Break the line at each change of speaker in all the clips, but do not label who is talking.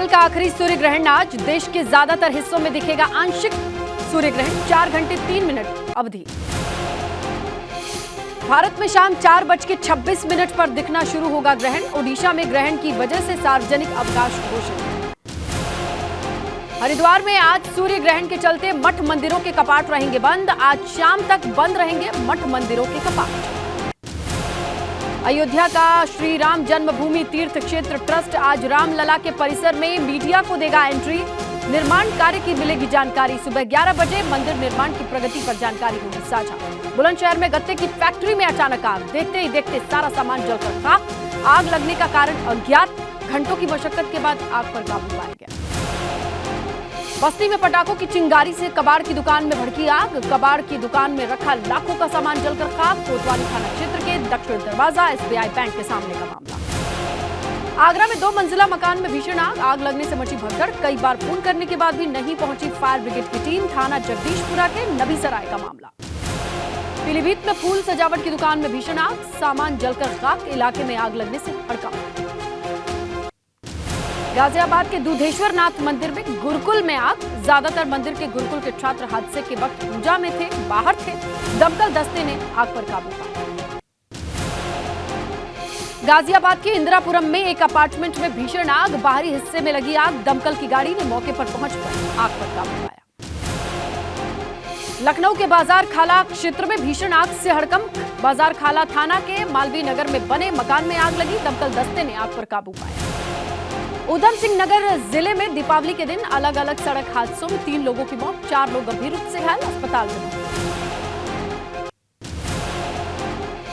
साल का आखिरी सूर्य ग्रहण आज देश के ज्यादातर हिस्सों में दिखेगा आंशिक सूर्य ग्रहण 4 घंटे 3 मिनट अवधि। भारत में शाम 4:26 पर दिखना शुरू होगा ग्रहण। ओडिशा में ग्रहण की वजह से सार्वजनिक अवकाश घोषित। हरिद्वार में आज सूर्य ग्रहण के चलते मठ मंदिरों के कपाट रहेंगे बंद। आज शाम तक बंद रहेंगे मठ मंदिरों के कपाट। अयोध्या का श्री राम जन्मभूमि तीर्थ क्षेत्र ट्रस्ट आज रामलला के परिसर में मीडिया को देगा एंट्री। निर्माण कार्य की मिलेगी जानकारी। सुबह 11 बजे मंदिर निर्माण की प्रगति पर जानकारी होगी साझा। बुलंदशहर में गत्ते की फैक्ट्री में अचानक आग। देखते ही देखते सारा सामान जलकर खाक। आग लगने का कारण अज्ञात। घंटों की मशक्कत के बाद आग पर काबू पाया गया। बस्ती में पटाखों की चिंगारी से कबाड़ की दुकान में भड़की आग। कबाड़ की दुकान में रखा लाखों का सामान जलकर खाक। कोतवाली थाना क्षेत्र के दक्षिण दरवाजा एसबीआई बैंक के सामने का मामला। आगरा में 2 मंजिला मकान में भीषण आग। आग लगने से मची भगदड़। कई बार फोन करने के बाद भी नहीं पहुंची फायर ब्रिगेड की टीम। थाना जगदीशपुरा के नबीसराय का मामला। पीलीभीत में फूल सजावट की दुकान में भीषण आग। सामान जलकर खाक। इलाके में आग लगने से हड़कंप। गाजियाबाद के दूधेश्वर नाथ मंदिर में गुरुकुल में आग। ज्यादातर मंदिर के गुरुकुल के छात्र हादसे के वक्त पूजा में थे, बाहर थे। दमकल दस्ते ने आग पर काबू पाया। गाजियाबाद के इंदिरापुरम में एक अपार्टमेंट में भीषण आग। बाहरी हिस्से में लगी आग। दमकल की गाड़ी ने मौके पर पहुंचकर आग पर काबू पाया। लखनऊ के बाजार खाला क्षेत्र में भीषण आग से हड़कंप। बाजार खाला थाना के मालवीय नगर में बने मकान में आग लगी। दमकल दस्ते ने आग पर काबू पाया। उधम सिंह नगर जिले में दीपावली के दिन अलग अलग सड़क हादसों में 3 लोगों की मौत। 4 लोग गंभीर रूप से घायल, अस्पताल में।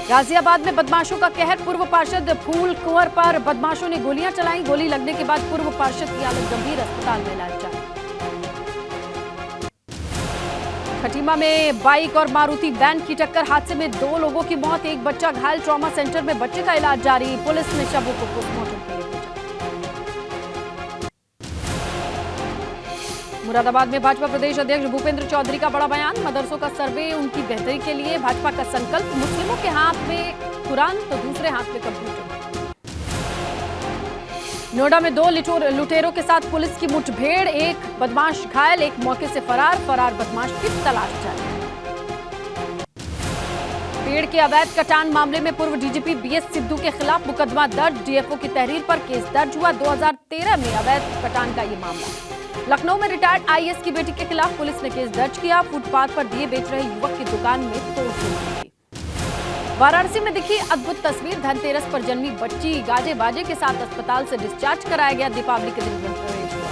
गाजियाबाद में बदमाशों का कहर। पूर्व पार्षद फूल कुंवर पर बदमाशों ने गोलियां चलाई। गोली लगने के बाद पूर्व पार्षद की हालत गंभीर, अस्पताल में इलाज जारी। खटीमा में बाइक और मारुति वैन की टक्कर। हादसे में 2 लोगों की मौत, एक बच्चा घायल। ट्रॉमा सेंटर में बच्चे का इलाज जारी। पुलिस ने शवों को पोस्टमार्टम के लिए भेजा। मुरादाबाद में भाजपा प्रदेश अध्यक्ष भूपेंद्र चौधरी का बड़ा बयान। मदरसों का सर्वे उनकी बेहतरी के लिए भाजपा का संकल्प। मुस्लिमों के हाथ में कुरान तो दूसरे हाथ में कंप्यूटर। नोएडा में 2 लुटेरों के साथ पुलिस की मुठभेड़। एक बदमाश घायल, एक मौके से फरार बदमाश की तलाश जारी। पेड़ के अवैध कटान मामले में पूर्व डीजीपी बीएस सिद्धू के खिलाफ मुकदमा दर्ज। डीएफओ की तहरीर पर केस दर्ज हुआ। 2013 में अवैध कटान का ये मामला। लखनऊ में रिटायर्ड आईएएस की बेटी के खिलाफ पुलिस ने केस दर्ज किया। फुटपाथ पर दिए बेच रहे युवक की दुकान में तोड़फोड़ की। वाराणसी में दिखी अद्भुत तस्वीर। धनतेरस पर जन्मी बच्ची गाजे बाजे के साथ अस्पताल से डिस्चार्ज कराया गया। दीपावली के दिन गृह प्रवेश हुआ।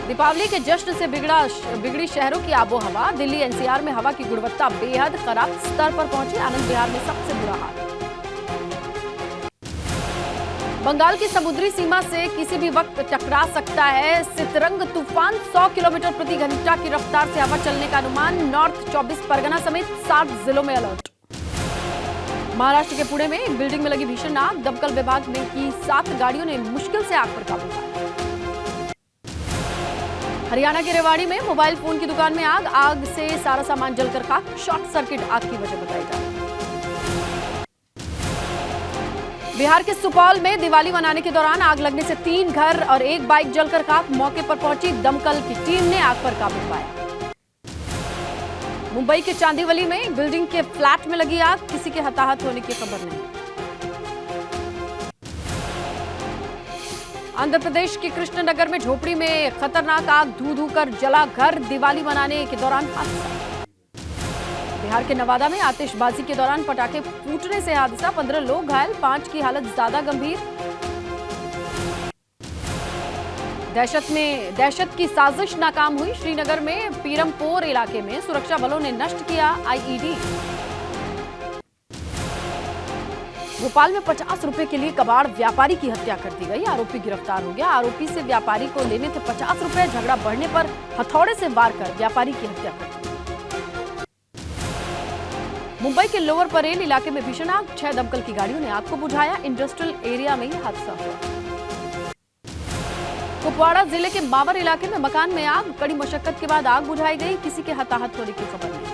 दीपावली के जश्न से बिगड़ी शहरों की आबोहवा। दिल्ली एनसीआर में हवा की गुणवत्ता बेहद खराब स्तर पर पहुंची। आनंद विहार में सबसे बुरा हाल। बंगाल की समुद्री सीमा से किसी भी वक्त टकरा सकता है सितरंग तूफान। 100 किलोमीटर प्रति घंटा की रफ्तार से हवा चलने का अनुमान। नॉर्थ 24 परगना समेत 7 जिलों में अलर्ट। महाराष्ट्र के पुणे में एक बिल्डिंग में लगी भीषण आग। दमकल विभाग में की 7 गाड़ियों ने मुश्किल से आग पर काबू पाया। हरियाणा के रेवाड़ी में मोबाइल फोन की दुकान में आग। आग से सारा सामान जलकर खाक। शॉर्ट सर्किट आग की वजह बताई जा रही है। बिहार के सुपौल में दिवाली मनाने के दौरान आग लगने से 3 घर और 1 बाइक जलकर खाक। मौके पर पहुंची दमकल की टीम ने आग पर काबू पाया। मुंबई के चांदीवली में एक बिल्डिंग के फ्लैट में लगी आग। किसी के हताहत होने की खबर नहीं। आंध्र प्रदेश के कृष्णनगर में झोपड़ी में खतरनाक आग। धू कर जला घर। दिवाली मनाने के दौरान हादसा। बिहार के नवादा में आतिशबाजी के दौरान पटाखे फूटने से हादसा। 15 लोग घायल, 5 की हालत ज्यादा गंभीर। दहशत की साजिश नाकाम हुई। श्रीनगर में पीरमपोर इलाके में सुरक्षा बलों ने नष्ट किया आईईडी। भोपाल में 50 रुपए के लिए कबाड़ व्यापारी की हत्या कर दी गई। आरोपी गिरफ्तार हो गया। आरोपी से व्यापारी को लेने थे 50 रुपए। झगड़ा बढ़ने पर हथौड़े से वार कर व्यापारी की हत्या कर दी। मुंबई के लोअर परेल इलाके में भीषण आग। 6 दमकल की गाड़ियों ने आग को बुझाया। इंडस्ट्रियल एरिया में यह हादसा हुआ। कुपवाड़ा जिले के मावर इलाके में मकान में आग। कड़ी मशक्कत के बाद आग बुझाई गई। किसी के हताहत होने की खबर नहीं।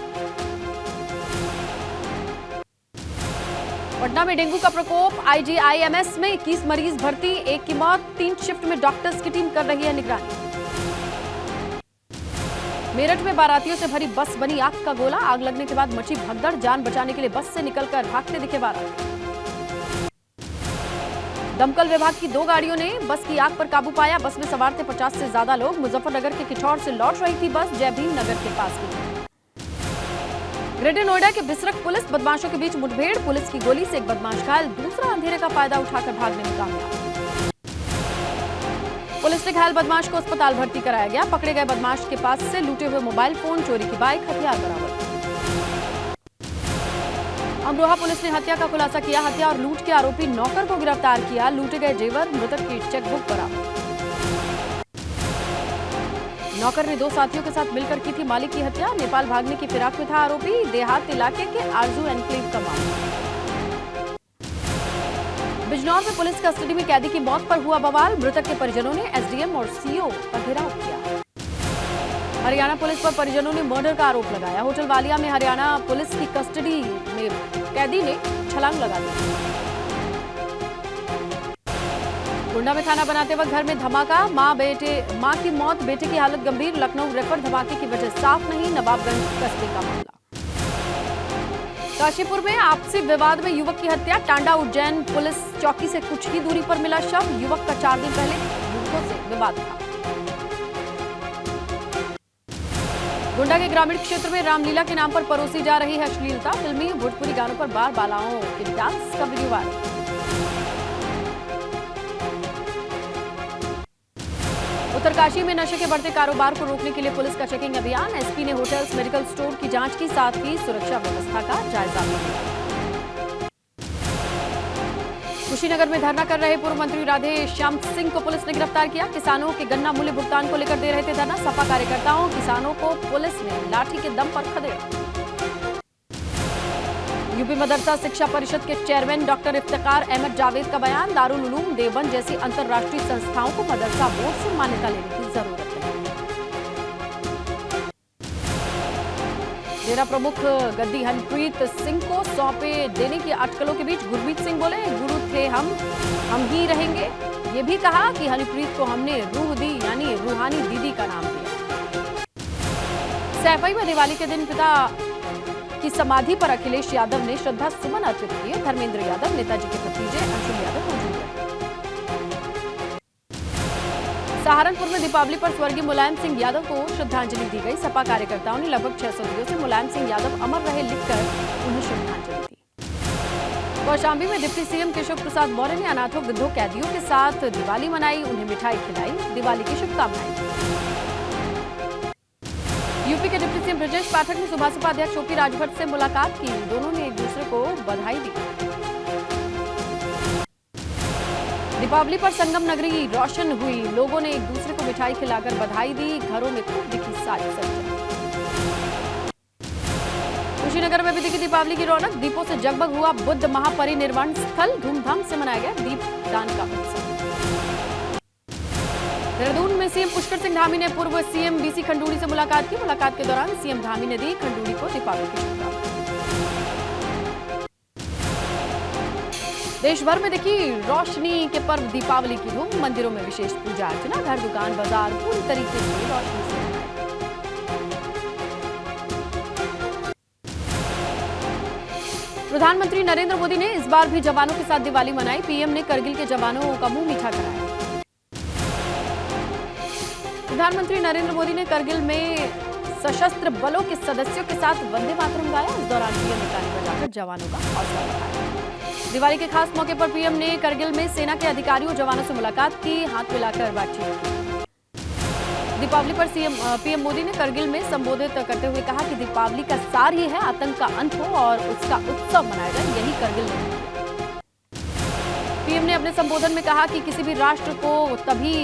पटना में डेंगू का प्रकोप, आईजीआईएमएस में 21 मरीज भर्ती, एक की मौत, 3 शिफ्ट में डॉक्टर्स की टीम कर रही है निगरानी। मेरठ में बारातियों से भरी बस बनी आग का गोला, आग लगने के बाद मची भगदड़, जान बचाने के लिए बस से निकलकर भागते दिखे बाराती। दमकल विभाग की 2 गाड़ियों ने बस की आग पर काबू पाया, बस में सवार थे 50 से ज्यादा लोग। मुजफ्फरनगर के किठौर से लौट रही थी बस जय भीम नगर के पास की। ग्रेटर नोएडा के बिसरक पुलिस बदमाशों के बीच मुठभेड़, पुलिस की गोली से एक बदमाश घायल, दूसरा अंधेरे का फायदा उठाकर भागने में कामयाब। पुलिस ने घायल बदमाश को अस्पताल भर्ती कराया गया। पकड़े गए बदमाश के पास से लूटे हुए मोबाइल फोन, चोरी की बाइक, हथियार बरामद। अमरोहा पुलिस ने हत्या का खुलासा किया, हत्या और लूट के आरोपी नौकर को गिरफ्तार किया। लूटे गए जेवर, मृतक की चेकबुक बरामद। नौकर ने 2 साथियों के साथ मिलकर की थी मालिक की हत्या, नेपाल भागने की फिराक में था आरोपी। देहात इलाके के आरजू एनक्लेव का मामला। बिजनौर में पुलिस कस्टडी में कैदी की मौत पर हुआ बवाल, मृतक के परिजनों ने एसडीएम और सीओ पर घेराव किया। हरियाणा पुलिस पर परिजनों ने मर्डर का आरोप लगाया। होटल वालिया में हरियाणा पुलिस की कस्टडी में कैदी ने छलांग लगा दी। गोंडा में खाना बनाते वक्त घर में धमाका, मां की मौत, बेटे की हालत गंभीर, लखनऊ रेफर, धमाके की वजह साफ नहीं। नवाबगंज कस्बे का मामला। काशीपुर में आपसी विवाद में युवक की हत्या, टांडा उज्जैन पुलिस चौकी से कुछ ही दूरी पर मिला शव। युवक का 4 दिन पहले युवकों से विवाद था। गोंडा के ग्रामीण क्षेत्र में रामलीला के नाम पर परोसी जा रही है अश्लीलता, फिल्मी भोजपुरी गानों पर बाल बालाओं के डांस का वीडियो वायरल। उत्तरकाशी में नशे के बढ़ते कारोबार को रोकने के लिए पुलिस का चेकिंग अभियान, एसपी ने होटल्स, मेडिकल स्टोर की जांच की, साथ ही सुरक्षा व्यवस्था का जायजा लिया। कुशीनगर में धरना कर रहे पूर्व मंत्री राधे श्याम सिंह को पुलिस ने गिरफ्तार किया। किसानों के गन्ना मूल्य भुगतान को लेकर दे रहे थे धरना, सपा कार्यकर्ताओं किसानों को पुलिस ने लाठी के दम पर खदेड़ा। यूपी मदरसा शिक्षा परिषद के चेयरमैन डॉक्टर इफ्तिकार अहमद जावेद का बयान, दारुल उलूम देवबंद जैसी अंतर्राष्ट्रीय संस्थाओं को मदरसा बोर्ड से मान्यता लेने की जरूरत है। डेरा प्रमुख गद्दी हनीप्रीत सिंह को सौंपे देने की अटकलों के बीच गुरमीत सिंह बोले, गुरु थे हम ही रहेंगे। ये भी कहा कि हनीप्रीत को हमने रूह दी, यानी रूहानी दीदी का नाम दिया। सैफई में दिवाली के दिन पिता की समाधि पर अखिलेश यादव ने श्रद्धा सुमन अर्पित किए। धर्मेंद्र यादव, नेताजी के भतीजे अंशुल यादव मौजूद रहे। सहारनपुर में दीपावली पर स्वर्गीय मुलायम सिंह यादव को श्रद्धांजलि दी गई। सपा कार्यकर्ताओं ने लगभग 600 दिनों से मुलायम सिंह यादव अमर रहे लिखकर उन्हें श्रद्धांजलि दी। कौशाम्बी में डिप्टी सीएम केशव प्रसाद मौर्य ने अनाथों वृद्धों कैदियों के साथ दिवाली मनाई, उन्हें मिठाई खिलाई, दिवाली की शुभकामनाएं। यूपी के डिप्टी सीएम ब्रजेश पाठक ने सुबह अध्यक्ष ओपी राजभर से मुलाकात की, दोनों ने एक दूसरे को बधाई दी। दीपावली पर संगम नगरी रोशन हुई, लोगों ने एक दूसरे को मिठाई खिलाकर बधाई दी, घरों में खूब दिखी साज सज्जा। कुशीनगर में भी दिखी दीपावली की रौनक, दीपों से जगमग हुआ बुद्ध महापरिनिर्वाण स्थल, धूमधाम से मनाया गया दीपदान का उत्सव। देहरादून में सीएम पुष्कर सिंह धामी ने पूर्व सीएम बीसी खंडूड़ी से मुलाकात की। मुलाकात के दौरान सीएम धामी ने दी खंडूड़ी को दीपावली की शुभकामनाएं। देश भर में देखी रोशनी के पर्व दीपावली की धूम, मंदिरों में विशेष पूजा अर्चना, घर दुकान बाजार पूरी तरीके से रोशनी से मनाए। प्रधानमंत्री नरेंद्र मोदी ने इस बार भी जवानों के साथ दिवाली मनाई। पीएम ने करगिल के जवानों का मुंह मीठा कराया। प्रधानमंत्री नरेंद्र मोदी ने करगिल में सशस्त्र बलों के सदस्यों के साथ वंदे मातरम गाया। इस दौरान पीएम ने ताली बजाकर जवानों का हौसला बढ़ाया। दिवाली के खास मौके पर पीएम ने करगिल में सेना के अधिकारियों जवानों से मुलाकात की, हाथ मिलाकर बातचीत की। दीपावली पर पीएम मोदी ने करगिल में संबोधित करते हुए कहा कि दीपावली का सार ही है आतंक का अंत हो और उसका उत्सव मनाया जाए, यही करगिल ने किया। पीएम ने अपने संबोधन में कहा कि किसी भी राष्ट्र को तभी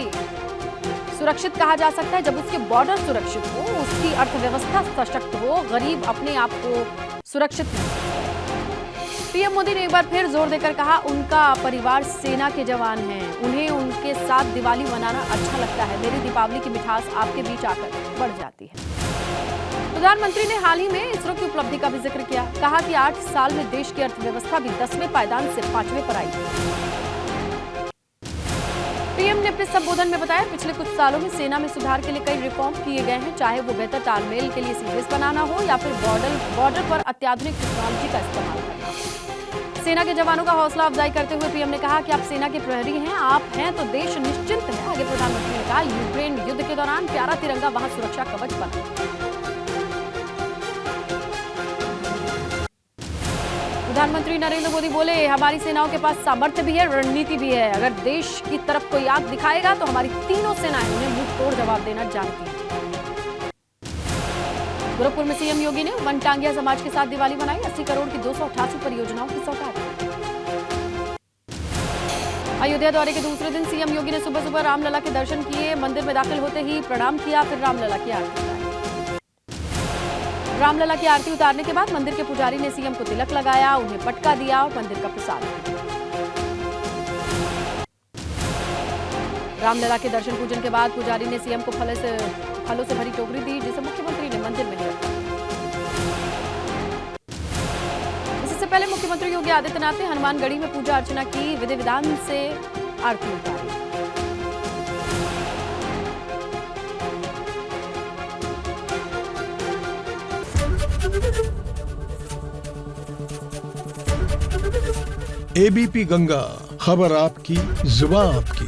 सुरक्षित कहा जा सकता है जब उसके बॉर्डर सुरक्षित हो, उसकी अर्थव्यवस्था सशक्त हो, गरीब अपने आप को सुरक्षित महसूस करे। पीएम मोदी ने एक बार फिर जोर देकर कहा, उनका परिवार सेना के जवान हैं, उन्हें उनके साथ दिवाली मनाना अच्छा लगता है। मेरी दीपावली की मिठास आपके बीच आकर बढ़ जाती है। तो प्रधानमंत्री ने हाल ही में इसरो की उपलब्धि का भी जिक्र किया। कहा कि 8 साल में देश की अर्थव्यवस्था भी 10वें पायदान से 5वें पर आई। पीएम ने अपने संबोधन में बताया, पिछले कुछ सालों में सेना में सुधार के लिए कई रिफॉर्म किए गए हैं, चाहे वो बेहतर तालमेल के लिए सीडीएस बनाना हो या फिर बॉर्डर पर अत्याधुनिक टेक्नोलॉजी का इस्तेमाल करना। सेना के जवानों का हौसला अफजाई करते हुए पीएम ने कहा कि आप सेना के प्रहरी हैं, आप हैं तो देश निश्चिंत है। आगे प्रधानमंत्री ने कहा, यूक्रेन युद्ध के दौरान प्यारा तिरंगा वहां सुरक्षा कवच बना। प्रधानमंत्री नरेंद्र मोदी बोले, हमारी सेनाओं के पास सामर्थ्य भी है, रणनीति भी है। अगर देश की तरफ कोई आंख दिखाएगा तो हमारी तीनों सेनाएं उन्हें मुंह तोड़ जवाब देना जानती हैं। गोरखपुर में सीएम योगी ने वनटांगिया समाज के साथ दिवाली मनाई। 80 करोड़ की 288 परियोजनाओं की सौगात। अयोध्या दौरे के दूसरे दिन सीएम योगी ने सुबह सुबह रामलला के दर्शन किए। मंदिर में दाखिल होते ही प्रणाम किया, फिर रामलला की आरती उतारी। रामलला की आरती उतारने के बाद मंदिर के पुजारी ने सीएम को तिलक लगाया, उन्हें पटका दिया और मंदिर का प्रसाद दिया। रामलला के दर्शन पूजन के बाद पुजारी ने सीएम को फलों से भरी टोकरी दी, जिसे मुख्यमंत्री ने मंदिर में रखा। इससे पहले मुख्यमंत्री योगी आदित्यनाथ ने हनुमानगढ़ी में पूजा अर्चना की, विधि विधान से आरती उतारी।
एबीपी गंगा, खबर आपकी, जुबान आपकी।